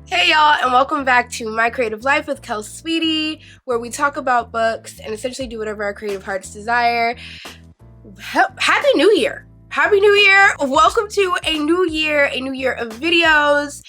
Hey y'all, and welcome back to My Creative Life with Kel Sweetie, where we talk about books and essentially do whatever our creative hearts desire. Happy New Year! Happy New Year! Welcome to a new year of videos.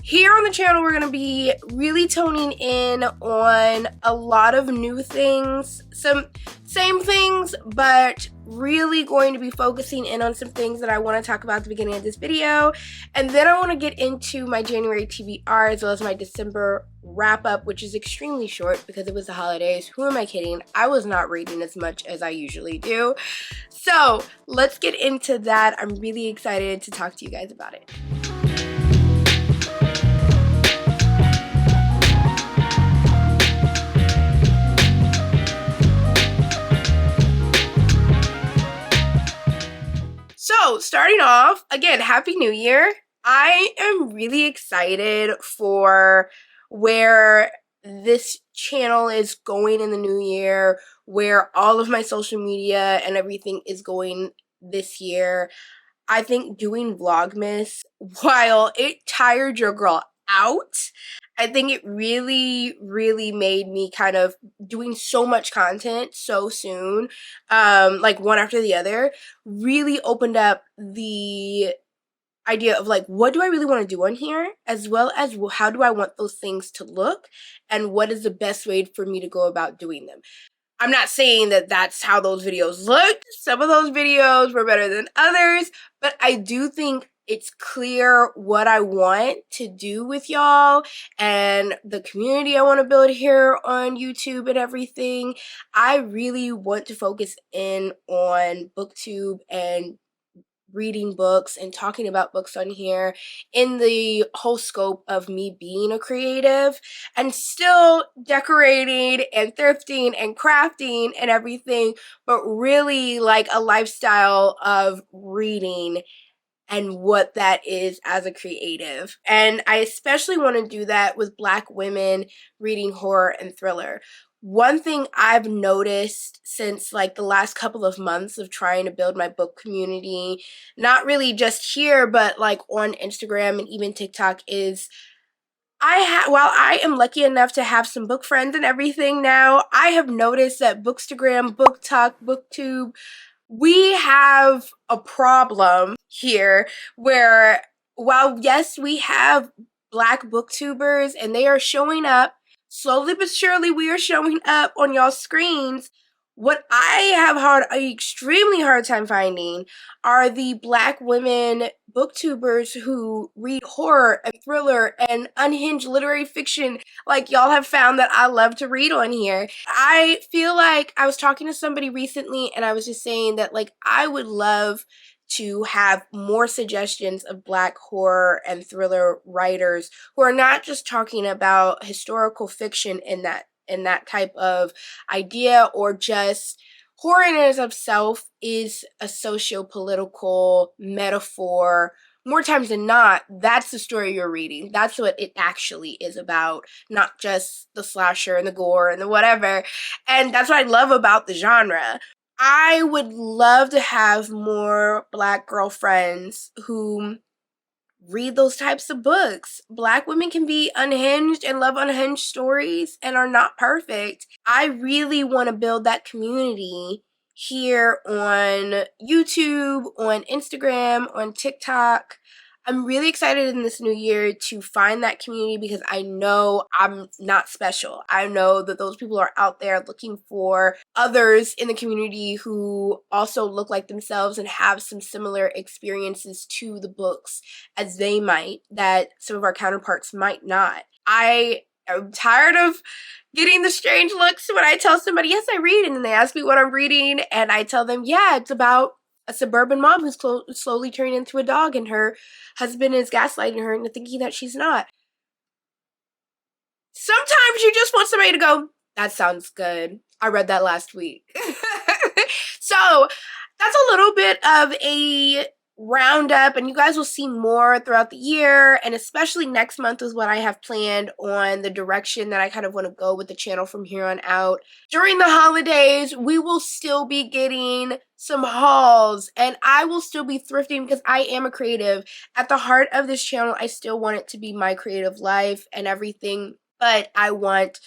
Here on the channel, we're going to be really toning in on a lot of new things, some same things, but really going to be focusing in on some things that I want to talk about at the beginning of this video. And then I want to get into my January TBR as well as my December wrap up, which is extremely short because it was the holidays. Who am I kidding? I was not reading as much as I usually do. So let's get into that. I'm really excited to talk to you guys about it. So, starting off, again, Happy New Year. I am really excited for where this channel is going in the new year, where all of my social media and everything is going this year. I think doing Vlogmas, while it tired your girl out, I think it really made me kind of doing so much content so soon, like one after the other, really opened up the idea of like, what do I really want to do on here, as well as how do I want those things to look, and what is the best way for me to go about doing them. I'm not saying that that's how those videos looked. Some of those videos were better than others, but I do think it's clear what I want to do with y'all and the community I want to build here on YouTube and everything. I really want to focus in on booktube and reading books and talking about books on here in the whole scope of me being a creative and still decorating and thrifting and crafting and everything, but really like a lifestyle of reading and what that is as a creative. And I especially want to do that with Black women reading horror and thriller. One thing I've noticed since like the last couple of months of trying to build my book community, not really just here, but like on Instagram and even TikTok, is while I am lucky enough to have some book friends and everything now, I have noticed that Bookstagram, BookTok, BookTube, we have a problem here where while yes, we have Black booktubers and they are showing up, slowly but surely we are showing up on y'all's screens. What I have an extremely hard time finding are the Black women booktubers who read horror and thriller and unhinged literary fiction like y'all have found that I love to read on here. I feel like I was talking to somebody recently and I was just saying that like I would love to have more suggestions of Black horror and thriller writers who are not just talking about historical fiction in that type of idea, or just horror in and of itself is a socio-political metaphor. More times than not, that's the story you're reading. That's what it actually is about, not just the slasher and the gore and the whatever. And that's what I love about the genre. I would love to have more Black girlfriends who read those types of books. Black women can be unhinged and love unhinged stories and are not perfect. I really want to build that community here on YouTube, on Instagram, on TikTok. I'm really excited in this new year to find that community because I know I'm not special. I know that those people are out there looking for others in the community who also look like themselves and have some similar experiences to the books as they might, that some of our counterparts might not. I am tired of getting the strange looks when I tell somebody, yes, I read, and then they ask me what I'm reading, and I tell them, yeah, it's about a suburban mom who's slowly turning into a dog and her husband is gaslighting her into thinking that she's not. Sometimes you just want somebody to go, that sounds good. I read that last week. So that's a little bit of a roundup, and you guys will see more throughout the year, and especially next month is what I have planned on the direction that I kind of want to go with the channel from here on out. During the holidays, we will still be getting some hauls, and I will still be thrifting because I am a creative. At the heart of this channel, I still want it to be my creative life and everything, but I want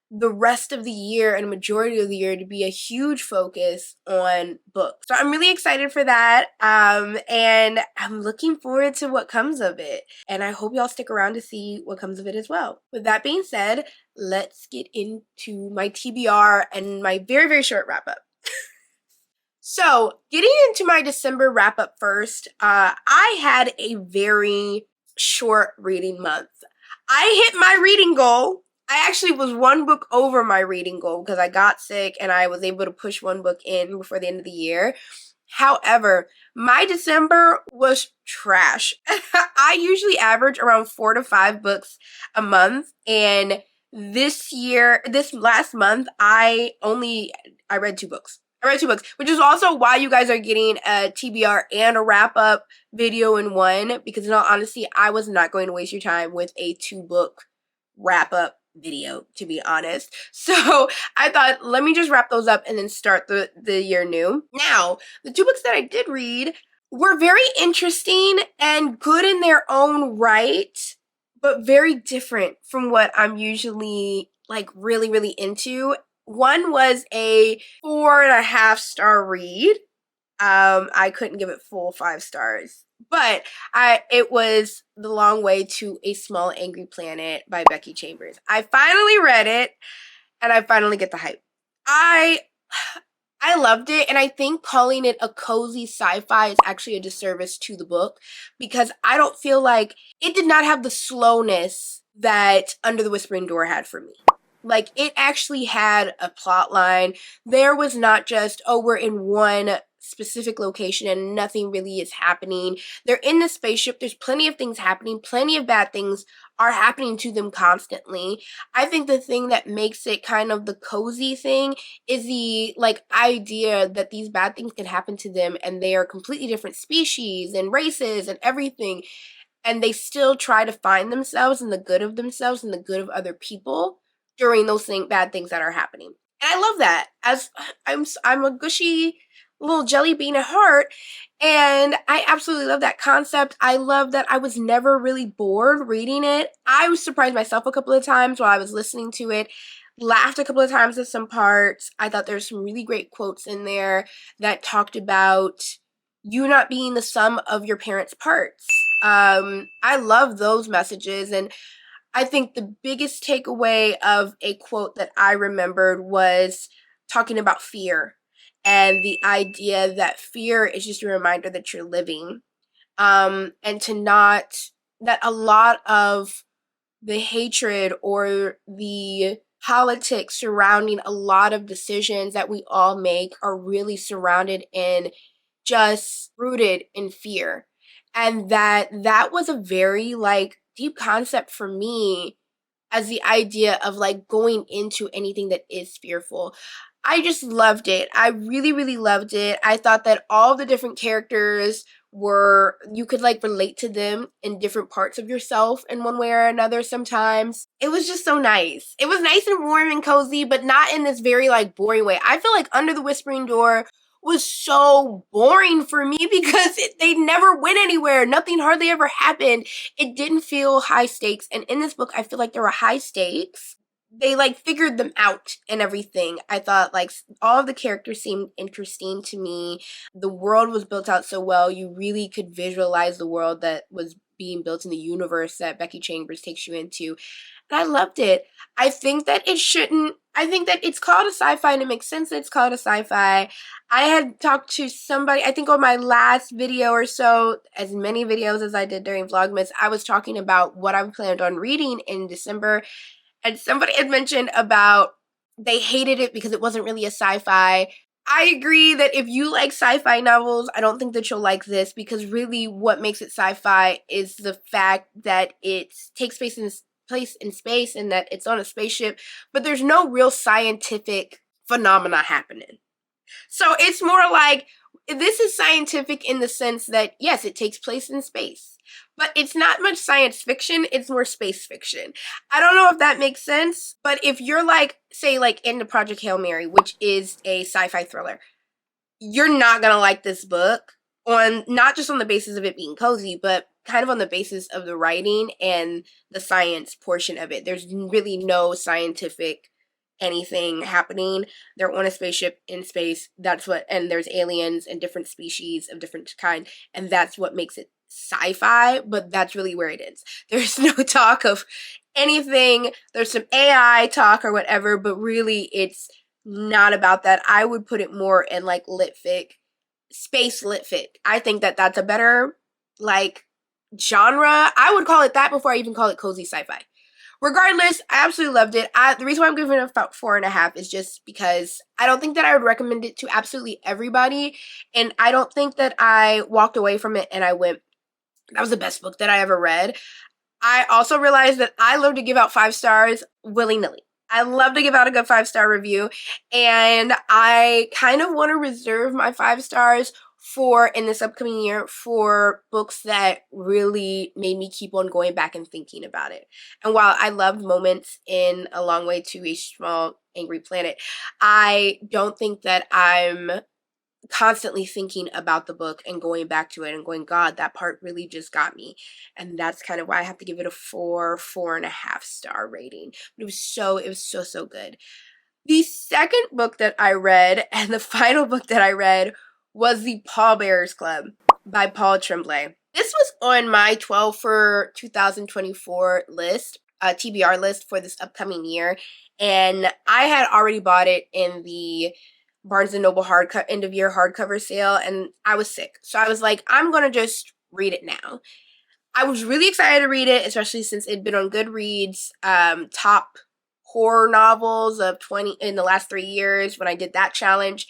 the rest of the year and majority of the year to be a huge focus on books. So I'm really excited for that, and I'm looking forward to what comes of it. And I hope y'all stick around to see what comes of it as well. With that being said, let's get into my TBR and my very, very short wrap-up. So, getting into my December wrap-up first, I had a very short reading month. I hit my reading goal. I actually was one book over my reading goal because I got sick and I was able to push one book in before the end of the year. However, my December was trash. I usually average around 4 to 5 books a month, and this last month, I read 2 books. I read 2 books, which is also why you guys are getting a TBR and a wrap-up video in one, because in all honesty, I was not going to waste your time with a 2-book wrap-up video, to be honest. So I thought, let me just wrap those up and then start the year new. Now, the 2 books that I did read were very interesting and good in their own right, but very different from what I'm usually like really, really into. One was a 4.5-star read. I couldn't give it full 5 stars. But it was The Long Way to a Small Angry Planet by Becky Chambers. I finally read it, and I finally get the hype. I loved it, and I think calling it a cozy sci-fi is actually a disservice to the book, because I don't feel like it did not have the slowness that Under the Whispering Door had for me. Like, it actually had a plot line. There was not just, oh, we're in one specific location and nothing really is happening. They're in the spaceship. There's plenty of things happening. Plenty of bad things are happening to them constantly. I think the thing that makes it kind of the cozy thing is the like idea that these bad things can happen to them and they are completely different species and races and everything. And they still try to find themselves and the good of themselves and the good of other people during those bad things that are happening. And I love that. As I'm a gushy little jelly bean at heart, and I absolutely love that concept. I love that I was never really bored reading it. I was surprised myself a couple of times while I was listening to it. Laughed a couple of times at some parts. I thought there's some really great quotes in there that talked about you not being the sum of your parents' parts. I love those messages, and I think the biggest takeaway of a quote that I remembered was talking about fear and the idea that fear is just a reminder that you're living, and that a lot of the hatred or the politics surrounding a lot of decisions that we all make are really surrounded in just rooted in fear. And that was a very like deep concept for me, as the idea of like going into anything that is fearful. I just loved it. I really, really loved it. I thought that all the different characters you could like relate to them in different parts of yourself in one way or another sometimes. It was just so nice. It was nice and warm and cozy, but not in this very like boring way. I feel like Under the Whispering Door was so boring for me because they never went anywhere. Nothing hardly ever happened. It didn't feel high stakes. And in this book, I feel like there were high stakes. They like figured them out and everything. I thought like all of the characters seemed interesting to me. The world was built out so well. You really could visualize the world that was being built in the universe that Becky Chambers takes you into. And I loved it. I think that it's called a sci-fi, and it makes sense that it's called a sci-fi. I had talked to somebody, I think on my last video or so, as many videos as I did during Vlogmas, I was talking about what I planned on reading in December, and somebody had mentioned about they hated it because it wasn't really a sci-fi. I agree that if you like sci-fi novels, I don't think that you'll like this, because really what makes it sci-fi is the fact that it takes place in space and that it's on a spaceship, but there's no real scientific phenomena happening. So it's more like this is scientific in the sense that, yes, it takes place in space. But it's not much science fiction, it's more space fiction. I don't know if that makes sense, but if you're like, say, like into Project Hail Mary, which is a sci-fi thriller, you're not gonna like this book, on not just on the basis of it being cozy, but kind of on the basis of the writing and the science portion of it. There's really no scientific anything happening. They're on a spaceship in space. That's what, and there's aliens and different species of different kind, and that's what makes it sci-fi, but that's really where it is. There's no talk of anything. There's some AI talk or whatever, but really it's not about that. I would put it more in like lit fic, space lit fic. I think that that's a better like genre. I would call it that before I even call it cozy sci-fi. Regardless, I absolutely loved it. The reason why I'm giving it about 4.5 is just because I don't think that I would recommend it to absolutely everybody, and I don't think that I walked away from it and I went, that was the best book that I ever read. I also realized that I love to give out 5 stars willy-nilly. I love to give out a good 5-star review, and I kind of want to reserve my 5 stars for, in this upcoming year, for books that really made me keep on going back and thinking about it. And while I loved moments in A Long Way to a Small Angry Planet, I don't think that I'm constantly thinking about the book and going back to it and going, God, that part really just got me. And that's kind of why I have to give it a 4.5 star rating. But it was so good. The second book that I read, and the final book that I read, was The Pallbearers Club by Paul Tremblay. This was on my 12 for 2024 list, TBR list for this upcoming year, and I had already bought it in the Barnes & Noble end of year hardcover sale, and I was sick. So I was like, I'm gonna just read it now. I was really excited to read it, especially since it'd been on Goodreads, top horror novels of 20 in the last 3 years when I did that challenge.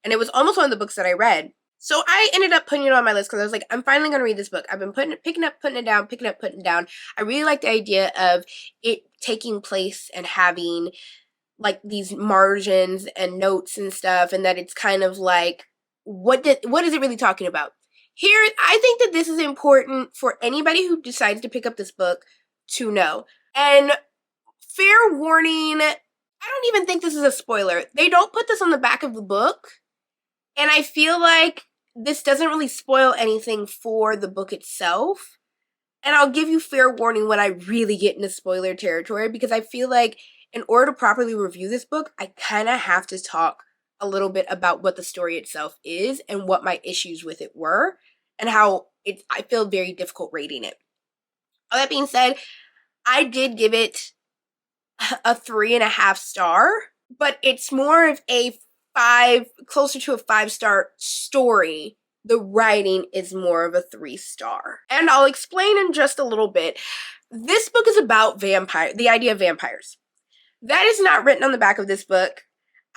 And it was almost one of the books that I read. So I ended up putting it on my list because I was like, I'm finally going to read this book. I've been putting it down. I really like the idea of it taking place and having like these margins and notes and stuff, and that it's kind of like, what is it really talking about? Here, I think that this is important for anybody who decides to pick up this book to know. And fair warning, I don't even think this is a spoiler. They don't put this on the back of the book. And I feel like this doesn't really spoil anything for the book itself. And I'll give you fair warning when I really get into spoiler territory, because I feel like in order to properly review this book, I kind of have to talk a little bit about what the story itself is and what my issues with it were and how I feel very difficult rating it. All that being said, I did give it a 3.5 star, but it's more of a closer to a 5-star story. The writing is more of a 3-star. And I'll explain in just a little bit. This book is about the idea of vampires. That is not written on the back of this book.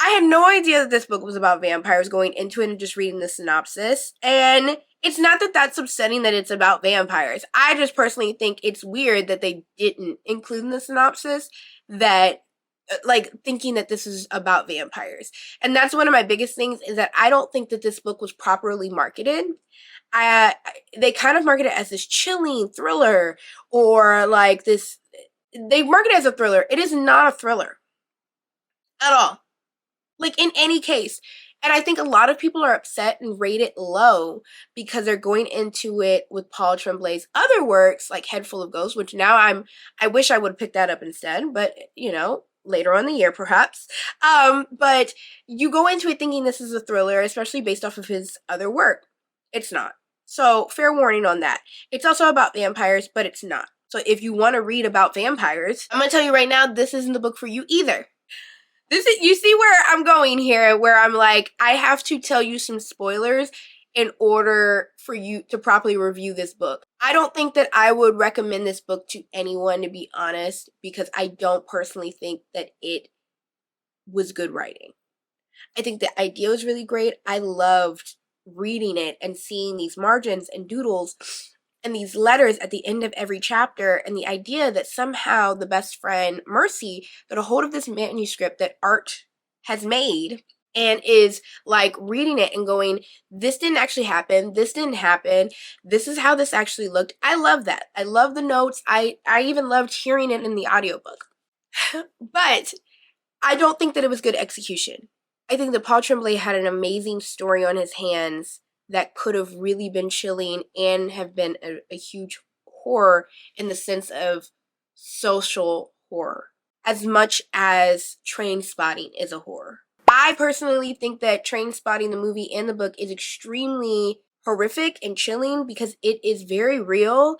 I had no idea that this book was about vampires going into it and just reading the synopsis. And it's not that that's upsetting that it's about vampires. I just personally think it's weird that they didn't include in the synopsis that, like, thinking that this is about vampires. And that's one of my biggest things, is that I don't think that this book was properly marketed. They kind of market it as this chilling thriller, or like this, they market it as a thriller. It is not a thriller at all, like in any case. And I think a lot of people are upset and rate it low because they're going into it with Paul Tremblay's other works, like Head Full of Ghosts, which now I wish I would have picked that up instead, but you know, later on in the year perhaps. But you go into it thinking this is a thriller, especially based off of his other work. It's not. So fair warning on that. It's also about vampires, but it's not. So if you want to read about vampires, I'm going to tell you right now, this isn't the book for you either. You see where I'm going here, where I'm like, I have to tell you some spoilers in order for you to properly review this book. I don't think that I would recommend this book to anyone, to be honest, because I don't personally think that it was good writing. I think the idea was really great. I loved reading it and seeing these margins and doodles and these letters at the end of every chapter, and the idea that somehow the best friend, Mercy, got a hold of this manuscript that Art has made and is like reading it and going, this didn't actually happen, this didn't happen, this is how this actually looked. I love that. I love the notes. I even loved hearing it in the audiobook. But I don't think that it was good execution. I think that Paul Tremblay had an amazing story on his hands that could have really been chilling and have been a huge horror in the sense of social horror, as much as Train Spotting is a horror. I personally think that Train Spotting, the movie and the book, is extremely horrific and chilling because it is very real,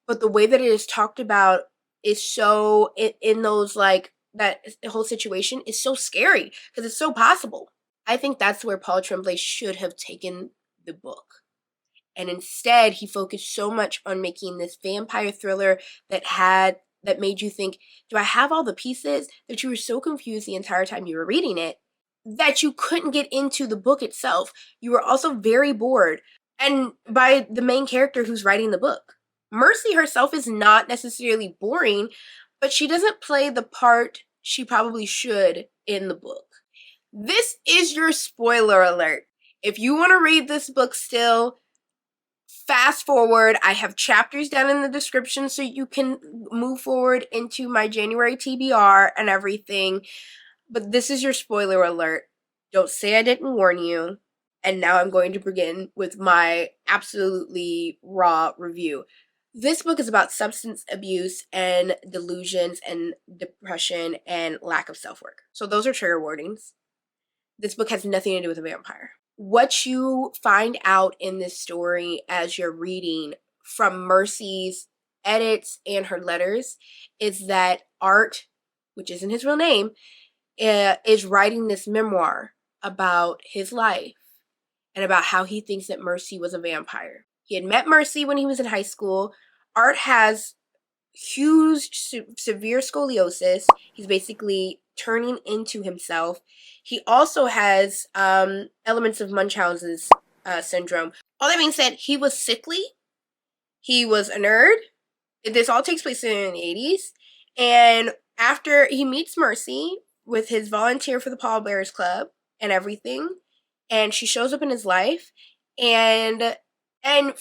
but the way that it is talked about is so, in those, like, that whole situation is so scary because it's so possible. I think that's where Paul Tremblay should have taken the book. And instead, he focused so much on making this vampire thriller that made you think, do I have all the pieces? That you were so confused the entire time you were reading it that you couldn't get into the book itself. You were also very bored, and by the main character who's writing the book. Mercy herself is not necessarily boring, but she doesn't play the part she probably should in the book. This is your spoiler alert. If you want to read this book still, fast forward. I have chapters down in the description so you can move forward into my January TBR and everything. But this is your spoiler alert. Don't say I didn't warn you. And now I'm going to begin with my absolutely raw review. This book is about substance abuse and delusions and depression and lack of self-worth. So those are trigger warnings. This book has nothing to do with a vampire. What you find out in this story as you're reading from Mercy's edits and her letters is that Art, which isn't his real name, is writing this memoir about his life and about how he thinks that Mercy was a vampire. He had met Mercy when he was in high school. Art has huge, severe scoliosis. He's basically turning into himself. He also has elements of Munchausen's syndrome. All that being said, he was sickly. He was a nerd. This all takes place in the 80s. And after he meets Mercy with his volunteer for the Pallbearers Club and everything, and she shows up in his life, and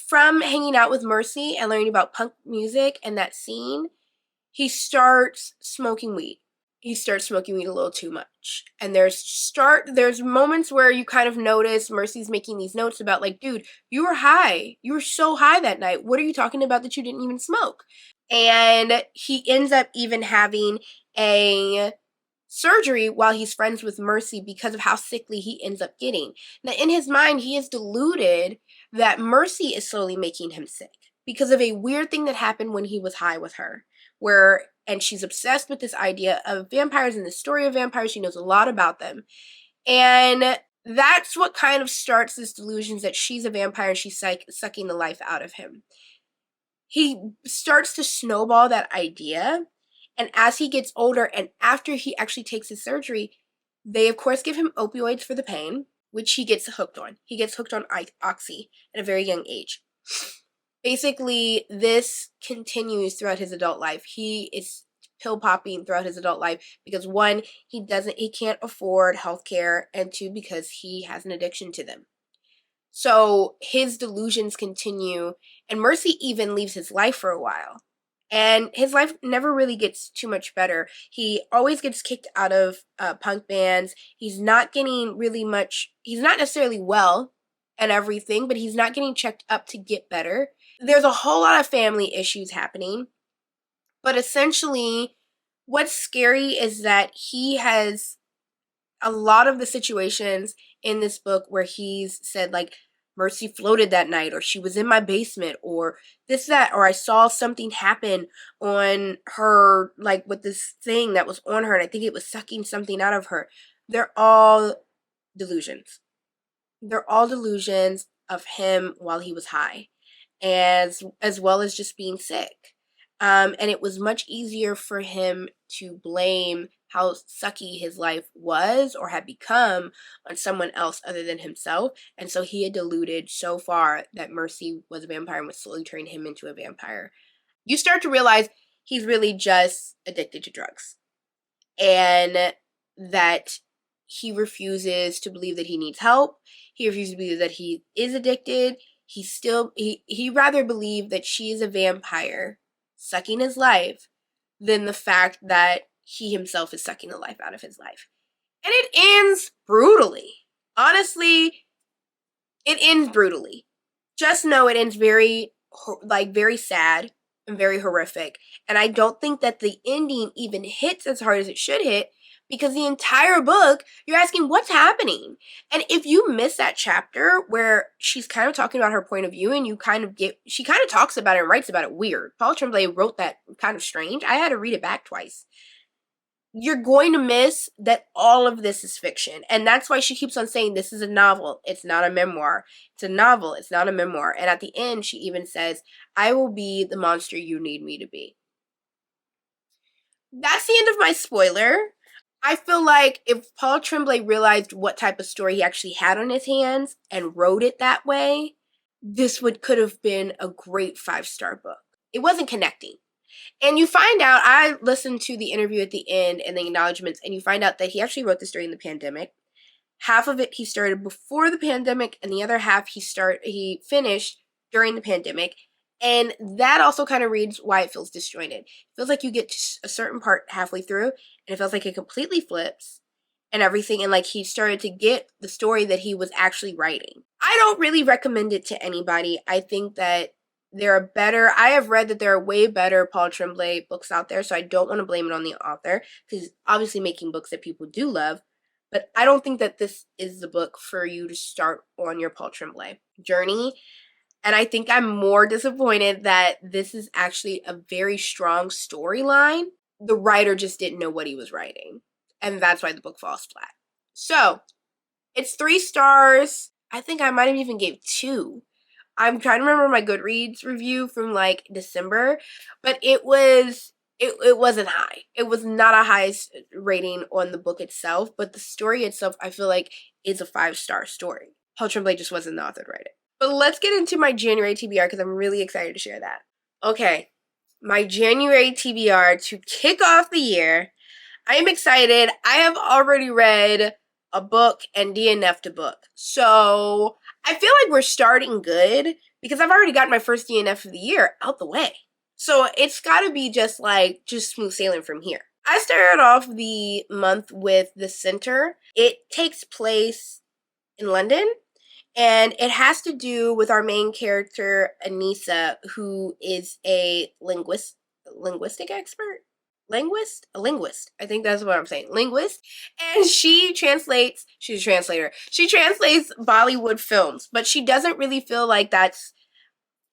from hanging out with Mercy and learning about punk music and that scene, he starts smoking weed. He starts smoking weed a little too much. And there's moments where you kind of notice Mercy's making these notes about, like, dude, you were high. You were so high that night. What are you talking about that you didn't even smoke? And he ends up even having a surgery while he's friends with Mercy because of how sickly he ends up getting. Now, in his mind, he is deluded that Mercy is slowly making him sick because of a weird thing that happened when he was high with her, and she's obsessed with this idea of vampires and the story of vampires. She knows a lot about them. And that's what kind of starts this delusion that she's a vampire and she's sucking the life out of him. He starts to snowball that idea. And as he gets older and after he actually takes his surgery, they of course give him opioids for the pain, which he gets hooked on. He gets hooked on Oxy at a very young age. Basically, this continues throughout his adult life. He is pill popping throughout his adult life because, one, he can't afford healthcare, and two, because he has an addiction to them. So his delusions continue, and Mercy even leaves his life for a while. And his life never really gets too much better. He always gets kicked out of punk bands. He's not getting really much. He's not necessarily well and everything, but he's not getting checked up to get better. There's a whole lot of family issues happening. But essentially, what's scary is that he has a lot of the situations in this book where he's said, like, Mercy floated that night, or she was in my basement, or this, that, or I saw something happen on her, like with this thing that was on her, and I think it was sucking something out of her. They're all delusions. They're all delusions of him while he was high, as well as just being sick. And it was much easier for him to blame how sucky his life was or had become on someone else other than himself. And so he had deluded so far that Mercy was a vampire and was slowly turning him into a vampire. You start to realize he's really just addicted to drugs. And that he refuses to believe that he needs help. He refuses to believe that he is addicted. He rather believe that she is a vampire sucking his life than the fact that he himself is sucking the life out of his life. And it ends brutally. Honestly, it ends brutally. Just know it ends very sad and very horrific. And I don't think that the ending even hits as hard as it should hit, because the entire book, you're asking what's happening. And if you miss that chapter where she's kind of talking about her point of view and she kind of talks about it and writes about it weird. Paul Tremblay wrote that kind of strange. I had to read it back twice. You're going to miss that all of this is fiction. And that's why she keeps on saying this is a novel. It's not a memoir. It's a novel. It's not a memoir. And at the end, she even says, I will be the monster you need me to be. That's the end of my spoiler. I feel like if Paul Tremblay realized what type of story he actually had on his hands and wrote it that way, this could have been a great 5-star book. It wasn't connecting. And you find out, I listened to the interview at the end and the acknowledgments, and you find out that he actually wrote this during the pandemic. Half of it he started before the pandemic, and the other half he finished during the pandemic. And that also kind of reads why it feels disjointed. It feels like you get to a certain part halfway through, and it feels like it completely flips and everything, and like he started to get the story that he was actually writing. I don't really recommend it to anybody. I think that I have read that there are way better Paul Tremblay books out there, so I don't want to blame it on the author, because he's obviously making books that people do love, but I don't think that this is the book for you to start on your Paul Tremblay journey. And I think I'm more disappointed that this is actually a very strong storyline. The writer just didn't know what he was writing, and that's why the book falls flat. So, it's 3 stars. I think I might have even gave 2. I'm trying to remember my Goodreads review from like December, but it wasn't high. It was not a high rating on the book itself, but the story itself, I feel like, is a 5-star story. Paul Tremblay just wasn't the author to write it. But let's get into my January TBR, because I'm really excited to share that. Okay, my January TBR to kick off the year. I am excited. I have already read a book and DNF'd a book. So I feel like we're starting good, because I've already got my first DNF of the year out the way. So it's got to be just smooth sailing from here. I started off the month with The Center. It takes place in London, and it has to do with our main character, Anissa, who is a linguistic expert? A linguist. I think that's what I'm saying. Linguist. And she's a translator. She translates Bollywood films, but she doesn't really feel like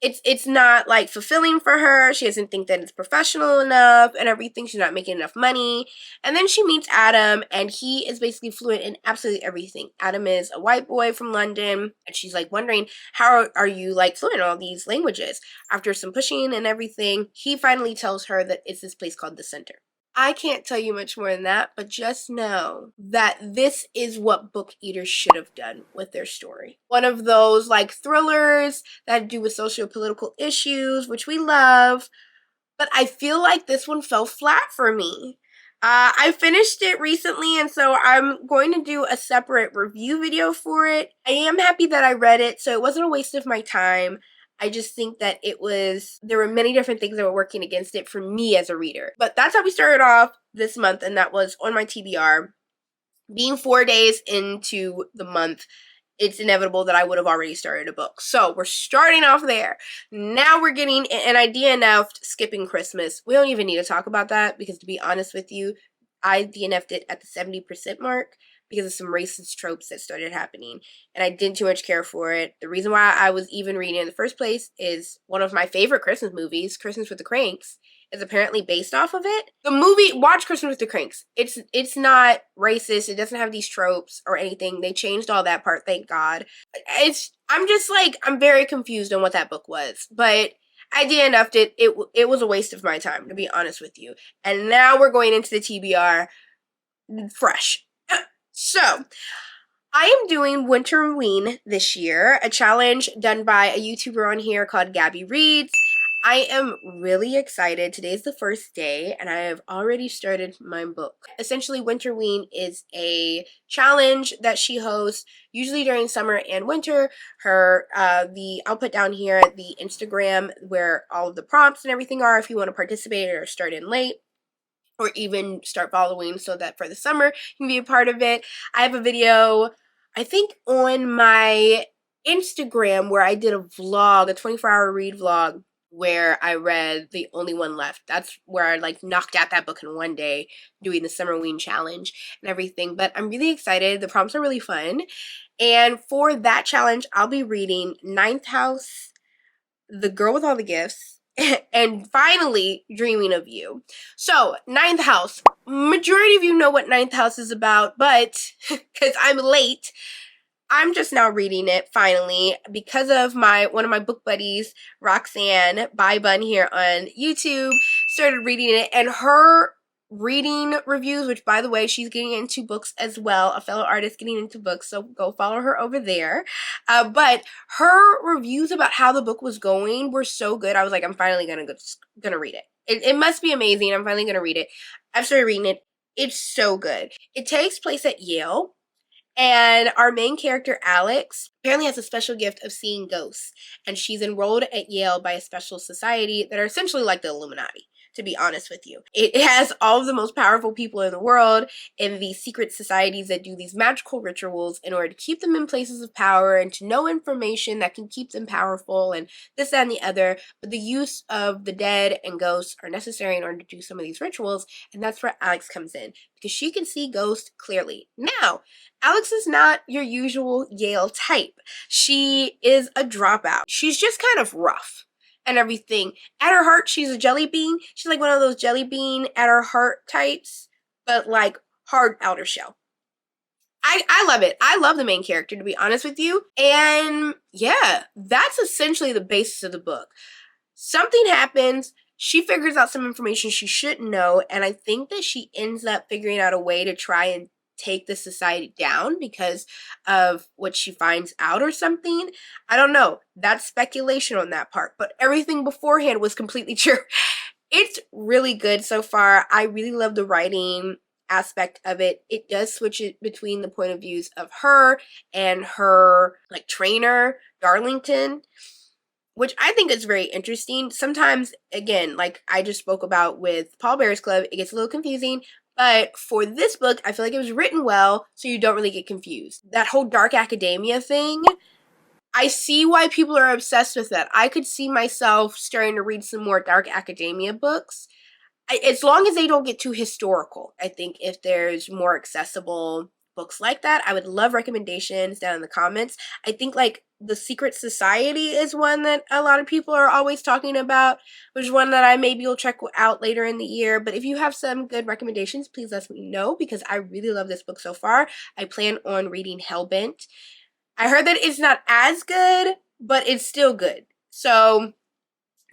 it's not like fulfilling for her. She doesn't think that it's professional enough and everything. She's not making enough money. And then she meets Adam, and he is basically fluent in absolutely everything. Adam is a white boy from London, and she's like wondering, how are you like fluent in all these languages? After some pushing and everything, he finally tells her that it's this place called The Center. I can't tell you much more than that, but just know that this is what book eaters should have done with their story. One of those like thrillers that do with socio-political issues, which we love, but I feel like this one fell flat for me. I finished it recently, and so I'm going to do a separate review video for it. I am happy that I read it, so it wasn't a waste of my time. I just think that there were many different things that were working against it for me as a reader. But that's how we started off this month, and that was on my TBR. Being 4 days into the month, it's inevitable that I would have already started a book. So we're starting off there. Now we're getting an idea now skipping Christmas. We don't even need to talk about that, because to be honest with you, I DNF'd it at the 70% mark because of some racist tropes that started happening, and I didn't too much care for it. The reason why I was even reading it in the first place is one of my favorite Christmas movies, Christmas with the Cranks, is apparently based off of it. The movie, watch Christmas with the Cranks. It's not racist. It doesn't have these tropes or anything. They changed all that part, thank God. I'm very confused on what that book was, but I DNF'd it. It was a waste of my time, to be honest with you. And now we're going into the TBR fresh. So, I am doing winterween this year, a challenge done by a YouTuber on here called Gabby Reads. I am really excited. Today's the first day, and I have already started my book. Essentially, winterween is a challenge that she hosts, usually during summer and winter. I'll put down here the Instagram where all of the prompts and everything are if you want to participate or start in late, or even start following so that for the summer you can be a part of it. I have a video, I think, on my Instagram where I did a vlog, a 24-hour read vlog, where I read The Only One Left. That's where I like knocked out that book in one day doing the Summerween challenge and everything. But I'm really excited. The prompts are really fun. And for that challenge, I'll be reading Ninth House, The Girl with All the Gifts, and finally Dreaming of You. So, Ninth House. Majority of you know what Ninth House is about, but because I'm late, I'm just now reading it finally because of one of my book buddies, Roxanne Bye Bun here on YouTube, started reading it, and her reading reviews, which by the way, she's getting into books as well, a fellow artist getting into books, so go follow her over there. But her reviews about how the book was going were so good. I was like, I'm finally gonna read it. It must be amazing. I'm finally gonna read it. I've started reading it. It's so good. It takes place at Yale. And our main character, Alex, apparently has a special gift of seeing ghosts. And she's enrolled at Yale by a special society that are essentially like the Illuminati, to be honest with you. It has all of the most powerful people in the world in these secret societies that do these magical rituals in order to keep them in places of power and to know information that can keep them powerful and this, that, and the other. But the use of the dead and ghosts are necessary in order to do some of these rituals. And that's where Alex comes in, because she can see ghosts clearly. Now, Alex is not your usual Yale type. She is a dropout. She's just kind of rough and everything. At her heart, she's a jelly bean. She's like one of those jelly bean at her heart types, but like hard outer shell. I love it. I love the main character, to be honest with you. And yeah, that's essentially the basis of the book. Something happens. She figures out some information she shouldn't know, and I think that she ends up figuring out a way to try and take the society down because of what she finds out or something. I don't know. That's speculation on that part, but everything beforehand was completely true. It's really good so far. I really love the writing aspect of it. It does switch it between the point of views of her and her like trainer, Darlington, which I think is very interesting. Sometimes, again, like I just spoke about with Pallbearer's Club, it gets a little confusing. But for this book, I feel like it was written well, so you don't really get confused. That whole dark academia thing, I see why people are obsessed with that. I could see myself starting to read some more dark academia books. As long as they don't get too historical, I think if there's more accessible books like that, I would love recommendations down in the comments. I think like The Secret Society is one that a lot of people are always talking about, which is one that I maybe will check out later in the year. But if you have some good recommendations, please let me know, because I really love this book so far. I plan on reading Hellbent. I heard that it's not as good, but it's still good. So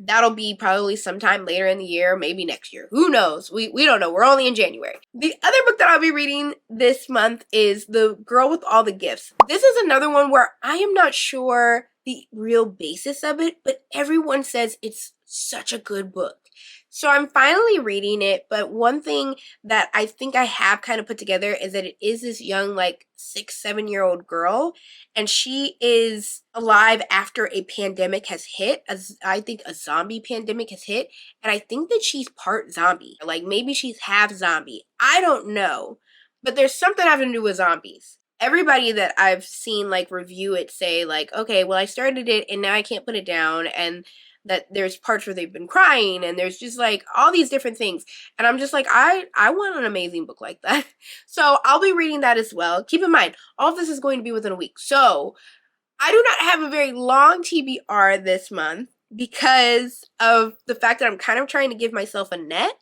that'll be probably sometime later in the year, maybe next year. Who knows? We don't know. We're only in January. The other book that I'll be reading this month is The Girl with All the Gifts. This is another one where I am not sure the real basis of it, but everyone says it's such a good book. So I'm finally reading it, but one thing that I think I have kind of put together is that it is this young, like 6-7-year-old girl, and she is alive after a pandemic has hit. I think a zombie pandemic has hit, and I think that she's part zombie. Like maybe she's half zombie. I don't know, but there's something having to do with zombies. Everybody that I've seen like review it say like, okay, well I started it and now I can't put it down, and that there's parts where they've been crying, and there's just like all these different things. And I'm just like, I want an amazing book like that. So I'll be reading that as well. Keep in mind, all of this is going to be within a week. So I do not have a very long TBR this month because of the fact that I'm kind of trying to give myself a net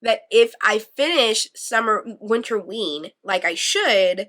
that if I finish winterween like I should,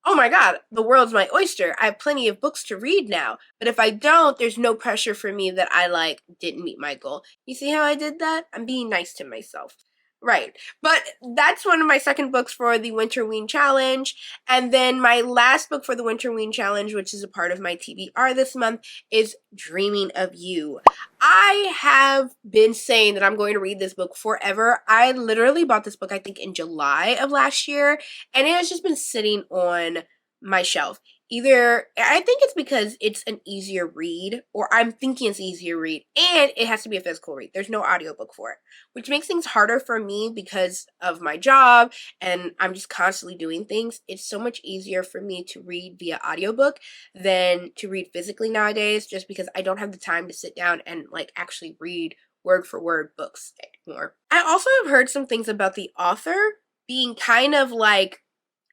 oh my god, the world's my oyster. I have plenty of books to read now. But if I don't, there's no pressure for me that I like didn't meet my goal. You see how I did that? I'm being nice to myself. Right. But that's one of my second books for the winterween challenge. And then my last book for the winterween challenge, which is a part of my TBR this month, is Dreaming of You. I have been saying that I'm going to read this book forever. I literally bought this book, I think, in July of last year, and it has just been sitting on my shelf. Either I think it's because it's an easier read, or I'm thinking it's easier read, and it has to be a physical read. There's no audiobook for it, which makes things harder for me because of my job and I'm just constantly doing things. It's so much easier for me to read via audiobook than to read physically nowadays, just because I don't have the time to sit down and like actually read word for word books anymore. I also have heard some things about the author being kind of like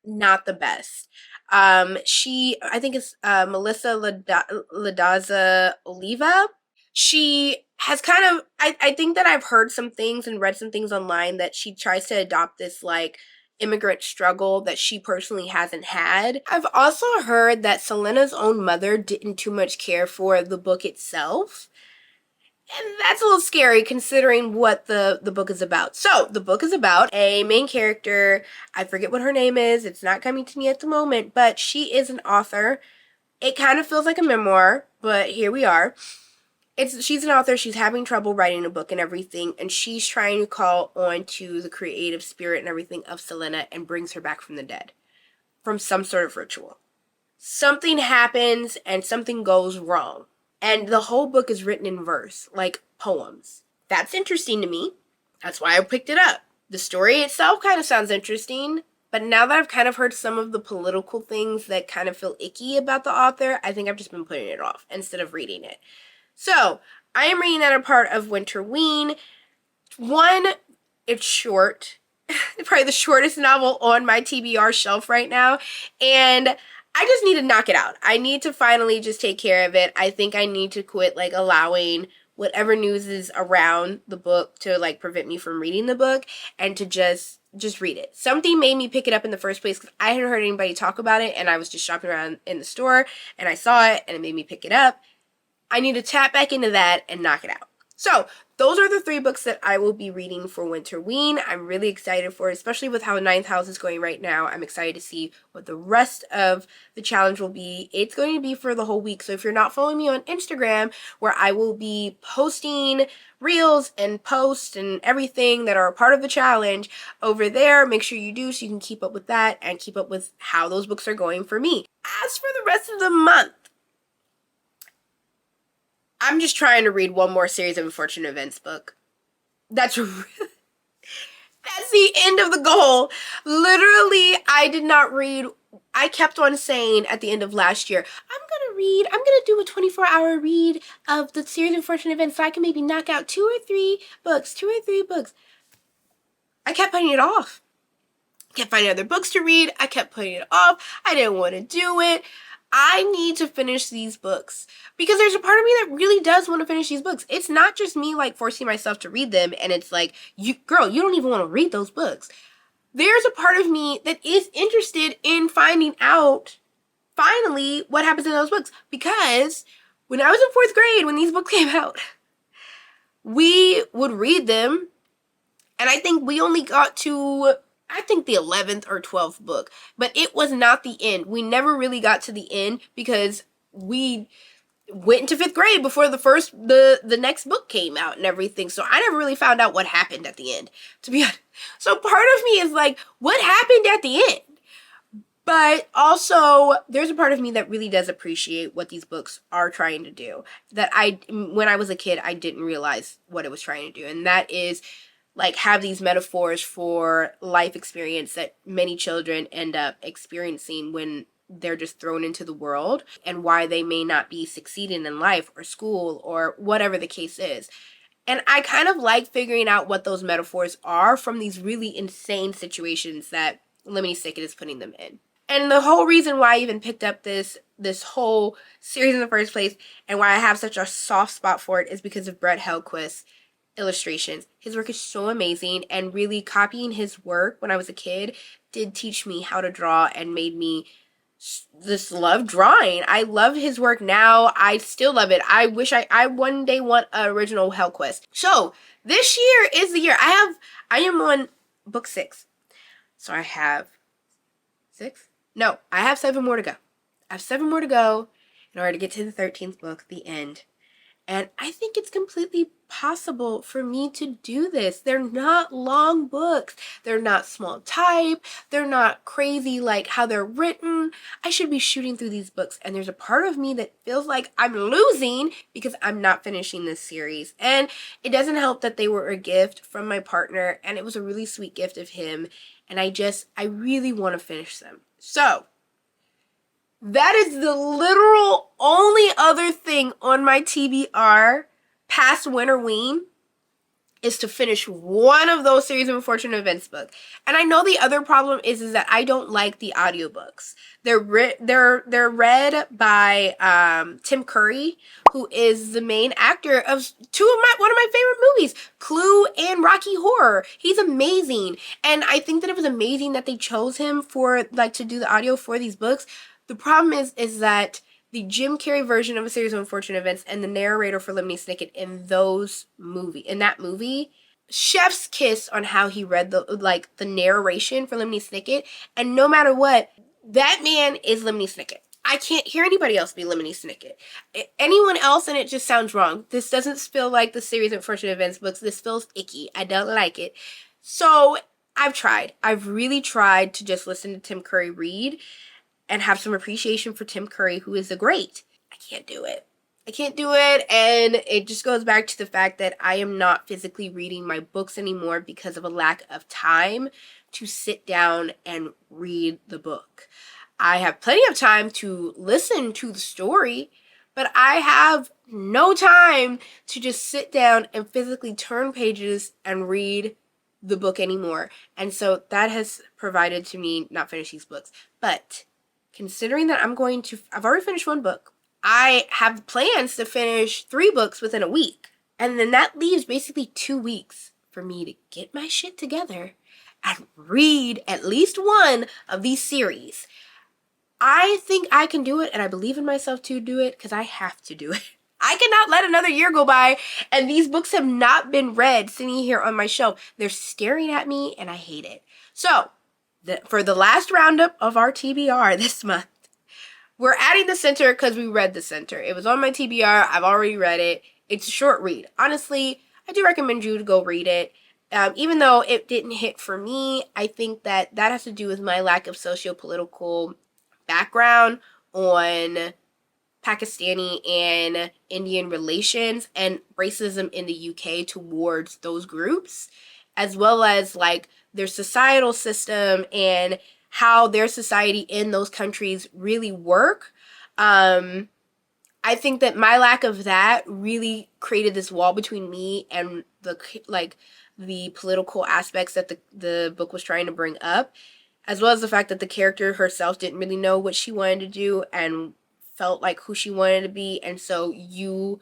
not the best. I think it's Melissa Ladaza Oliva. She has kind of, I think that I've heard some things and read some things online that she tries to adopt this like immigrant struggle that she personally hasn't had. I've also heard that Selena's own mother didn't too much care for the book itself. And that's a little scary considering what the book is about. So, the book is about a main character. I forget what her name is. It's not coming to me at the moment, but she is an author. It kind of feels like a memoir, but here we are. She's an author. She's having trouble writing a book and everything, and she's trying to call on to the creative spirit and everything of Selena and brings her back from the dead from some sort of ritual. Something happens and something goes wrong. And the whole book is written in verse, like poems. That's interesting to me. That's why I picked it up. The story itself kind of sounds interesting, but now that I've kind of heard some of the political things that kind of feel icky about the author, I think I've just been putting it off instead of reading it. So, I am reading that a part of Winterween. One, it's short. Probably the shortest novel on my TBR shelf right now. And I just need to knock it out. I need to finally just take care of it. I think I need to quit like allowing whatever news is around the book to like prevent me from reading the book and to just read it. Something made me pick it up in the first place because I hadn't heard anybody talk about it and I was just shopping around in the store and I saw it and it made me pick it up. I need to tap back into that and knock it out. So, those are the 3 books that I will be reading for Winterween. I'm really excited for it, especially with how Ninth House is going right now. I'm excited to see what the rest of the challenge will be. It's going to be for the whole week, so if you're not following me on Instagram, where I will be posting reels and posts and everything that are a part of the challenge over there, make sure you do so you can keep up with that and keep up with how those books are going for me. As for the rest of the month, I'm just trying to read one more series of Unfortunate Events book. That's the end of the goal. Literally, I did not read. I kept on saying at the end of last year, I'm gonna do a 24-hour read of the series of Unfortunate Events so I can maybe knock out 2 or 3 books. I kept putting it off. Kept finding other books to read. I kept putting it off. I didn't want to do it. I need to finish these books because there's a part of me that really does want to finish these books. It's not just me like forcing myself to read them and it's like, you don't even want to read those books. There's a part of me that is interested in finding out finally what happens in those books because when I was in 4th grade, when these books came out, we would read them and I think we only got to the 11th or 12th book, but it was not the end. We never really got to the end because we went into 5th grade before the next book came out and everything. So I never really found out what happened at the end, to be honest. So part of me is like, what happened at the end? But also, there's a part of me that really does appreciate what these books are trying to do. That when I was a kid, I didn't realize what it was trying to do. And that is like have these metaphors for life experience that many children end up experiencing when they're just thrown into the world and why they may not be succeeding in life or school or whatever the case is. And I kind of like figuring out what those metaphors are from these really insane situations that Lemony Snicket is putting them in. And the whole reason why I even picked up this whole series in the first place and why I have such a soft spot for it is because of Brett Hellquist's illustrations. His work is so amazing, and really copying his work when I was a kid did teach me how to draw and made me just love drawing. I love his work now. I still love it. I wish I one day want an original Hell Quest. So this year is the year. I am on book 6. So I have 6? No, I have 7 more to go. I have 7 more to go in order to get to the 13th book, the end. And I think it's completely possible for me to do this. They're not long books. They're not small type. They're not crazy like how they're written. I should be shooting through these books. And there's a part of me that feels like I'm losing because I'm not finishing this series. And it doesn't help that they were a gift from my partner. And it was a really sweet gift of him. And I really want to finish them. So that is the literal only other thing on my TBR past winterween is to finish one of those series of unfortunate events book. And I know the other problem is that I don't like the audiobooks. They're read by Tim Curry, who is the main actor of one of my favorite movies, Clue and Rocky Horror. He's amazing. And I think that it was amazing that they chose him for to do the audio for these books. The problem is that the Jim Carrey version of A Series of Unfortunate Events and the narrator for Lemony Snicket in that movie, chef's kiss on how he read the narration for Lemony Snicket. And no matter what, that man is Lemony Snicket. I can't hear anybody else be Lemony Snicket. Anyone else and it just sounds wrong. This doesn't feel like the Series of Unfortunate Events books. This feels icky. I don't like it. So I've tried. I've really tried to just listen to Tim Curry read and have some appreciation for Tim Curry, who is a great. I can't do it. I can't do it, and it just goes back to the fact that I am not physically reading my books anymore because of a lack of time to sit down and read the book. I have plenty of time to listen to the story, but I have no time to just sit down and physically turn pages and read the book anymore. And so that has provided to me not finish these books. But considering that I've already finished 1 book. I have plans to finish 3 books within a week. And then that leaves basically 2 weeks for me to get my shit together and read at least one of these series. I think I can do it, and I believe in myself to do it because I have to do it. I cannot let another year go by and these books have not been read sitting here on my shelf. They're staring at me and I hate it. So, for the last roundup of our TBR this month, we're adding The Center because we read The Center. It was on my TBR. I've already read it. It's a short read. Honestly, I do recommend you to go read it. Even though it didn't hit for me, I think that has to do with my lack of socio-political background on Pakistani and Indian relations and racism in the UK towards those groups, as well as their societal system and how their society in those countries really work. I think that my lack of that really created this wall between me and the political aspects that the book was trying to bring up, as well as the fact that the character herself didn't really know what she wanted to do and felt like who she wanted to be, and so you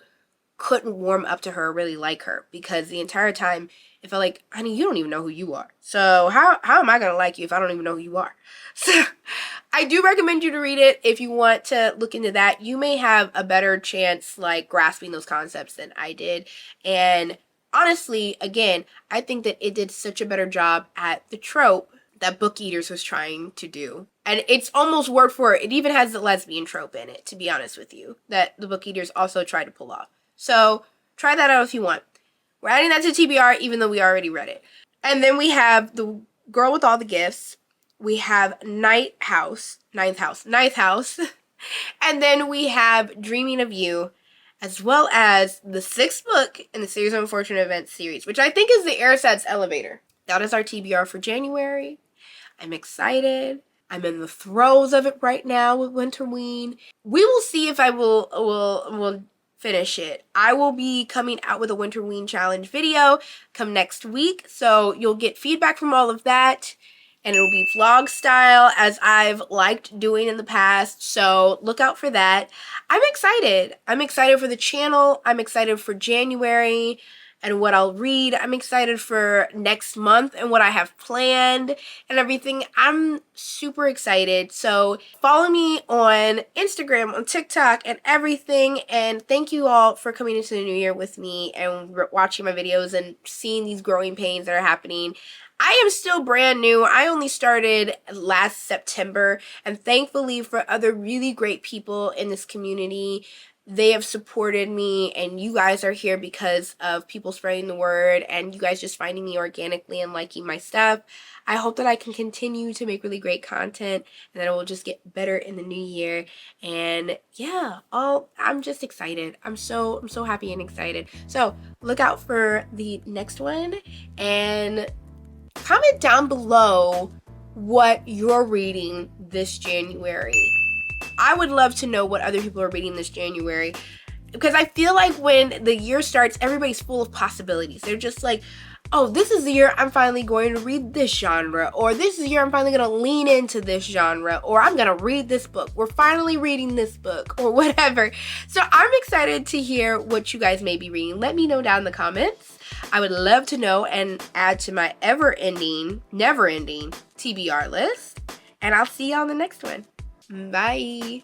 couldn't warm up to her or really like her because the entire time it felt like, honey, you don't even know who you are. So how am I going to like you if I don't even know who you are? So I do recommend you to read it if you want to look into that. You may have a better chance grasping those concepts than I did. And honestly, again, I think that it did such a better job at the trope that Book Eaters was trying to do. And it's almost word for it. It even has the lesbian trope in it, to be honest with you, that the Book Eaters also tried to pull off. So try that out if you want. We're adding that to TBR even though we already read it. And then we have The Girl with All the Gifts. We have Ninth House. And then we have Dreaming of You, as well as the 6th book in the Series of Unfortunate Events series, which I think is the Ersatz Elevator. That is our TBR for January. I'm excited. I'm in the throes of it right now with winterween. We will see if I will finish it. I will be coming out with a winterween challenge video come next week, so you'll get feedback from all of that, and it'll be vlog style as I've liked doing in the past, so look out for that. I'm excited. I'm excited for the channel. I'm excited for January, and what I'll read. I'm excited for next month and what I have planned and everything. I'm super excited. So follow me on Instagram, on TikTok, and everything. And thank you all for coming into the new year with me and watching my videos and seeing these growing pains that are happening. I am still brand new. I only started last September, and thankfully for other really great people in this community, they have supported me, and you guys are here because of people spreading the word and you guys just finding me organically and liking my stuff. I hope that I can continue to make really great content and that it will just get better in the new year. And yeah, I'm just excited. I'm so happy and excited. So look out for the next one, and comment down below what you're reading this January. I would love to know what other people are reading this January, because I feel like when the year starts, everybody's full of possibilities. They're just like, oh, this is the year I'm finally going to read this genre, or this is the year I'm finally going to lean into this genre, or I'm going to read this book. We're finally reading this book, or whatever. So I'm excited to hear what you guys may be reading. Let me know down in the comments. I would love to know and add to my never-ending TBR list. And I'll see you on the next one. Bye.